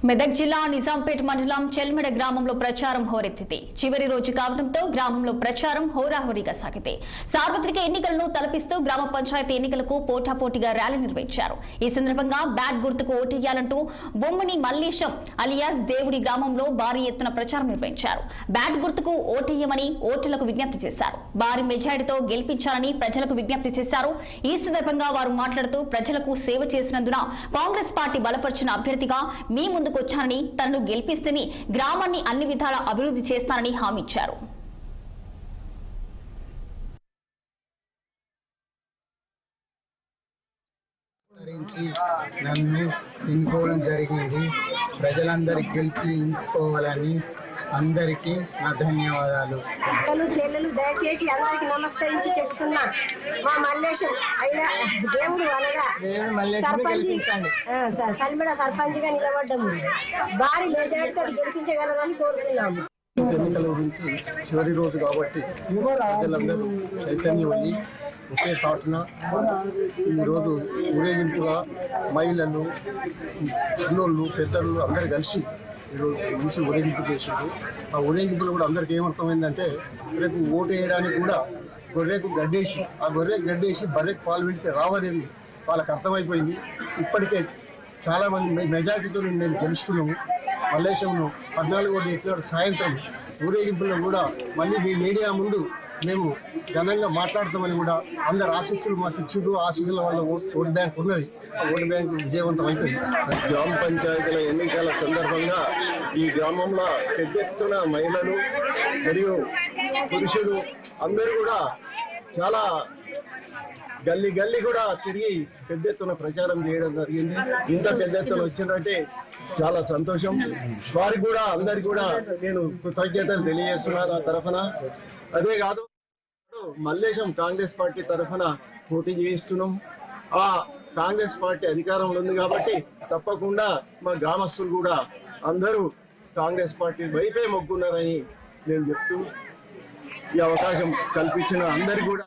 మెదక్ జిల్లా నిజాంపేట్ మండలం చెల్మెడ గ్రామంలో ప్రచారం హోరెత్తింది. చివరి రోజు కావడంతో గ్రామంలో ప్రచారం హోరాహోరీగా సాగింది. సార్వత్రిక ఎన్నికలను తలపిస్తూ గ్రామ పంచాయతీ ఎన్నికలకు పోటాపోటీగా ర్యాలీ నిర్వహించారు. ఈ సందర్భంగా బ్యాట్ గుర్తుకు ఓటేయాలంటూ బొమ్మని మల్లేశం అలియాస్ దేవుడి గ్రామంలో భారీ ఎత్తున ప్రచారం నిర్వహించారు. బ్యాట్ గుర్తుకు ఓటేయమని ఓటర్లకు విజ్ఞప్తి చేశారు. భారీ మెజారిటీతో గెలిపించాలని ప్రజలకు విజ్ఞప్తి చేశారు. ఈ సందర్భంగా వారు మాట్లాడుతూ ప్రజలకు సేవ చేసినందున కాంగ్రెస్ పార్టీ బలపరిచిన అభ్యర్థిగా మీ ముందు వచ్చానని తనను గెలిపిస్తేనే గ్రామాన్ని అన్ని విధాల అభివృద్ధి చేస్తానని హామీ ఇచ్చారు. నన్ను ఎన్నుకోవడం జరిగింది. ప్రజలందరికీ గెలిపించుకోవాలని అందరికీ నా ధన్యవాదాలు. చెల్లెలు దయచేసి అందరికి నమస్కరించి చెప్తున్నా. మా మల్లేశం అయినా దేవుడు అనగా సల్మిడ సర్పంచ్ గా నిలబడ్డాము. భారీ మెజారిటీతో గెలిపించగలరని కోరుతున్నాము. ఎన్నికల గురించి చివరి రోజు కాబట్టి ప్రజలందరూ చైతన్యమయ్యి ఒకే తాటున ఈరోజు ఊరేగింపుగా మహిళలు, చిన్నోళ్ళు, పెద్దలు అందరు కలిసి ఈరోజు మంచి ఊరేగింపు చేశారు. ఆ ఊరేగింపులో కూడా అందరికీ ఏమర్థమైందంటే రేపు ఓటు వేయడానికి కూడా గొర్రెకు గడ్డేసి బర్రెకు పాలు పెడితే రావనేది వాళ్ళకి అర్థమైపోయింది. ఇప్పటికే చాలామంది మెజార్టీతో మేము గెలుస్తున్నాము. మల్లేశంను 14 ఓటు చెప్పినాడు. సాయంత్రం ఊరేగింపులో కూడా మళ్ళీ మీ మీడియా ముందు మేము ఘనంగా మాట్లాడతామని కూడా అందరు ఆశీస్సులు మాకు ఇచ్చిండ్రు. ఆశీస్సుల వల్ల ఓటు బ్యాంక్ ఉన్నది. ఓటు బ్యాంకు విజయవంతం అవుతుంది. గ్రామ పంచాయతీల ఎన్నికల సందర్భంగా ఈ గ్రామంలో పెద్ద ఎత్తున మహిళలు మరియు పురుషులు అందరూ కూడా చాలా గల్లీ కూడా తిరిగి పెద్ద ఎత్తున ప్రచారం చేయడం జరిగింది. ఇంత పెద్ద ఎత్తున వచ్చిందంటే చాలా సంతోషం. వారికి కూడా అందరికి కూడా నేను కృతజ్ఞతలు తెలియజేస్తున్నా నా తరఫున. అదే కాదు, మల్లేశం కాంగ్రెస్ పార్టీ తరఫున పోటీ చేయిస్తున్నాం. ఆ కాంగ్రెస్ పార్టీ అధికారంలో ఉంది కాబట్టి తప్పకుండా మా గ్రామస్తులు కూడా అందరూ కాంగ్రెస్ పార్టీ వైపే మొగ్గున్నారని నేను చెప్తూ ఈ అవకాశం కల్పించిన అందరికి కూడా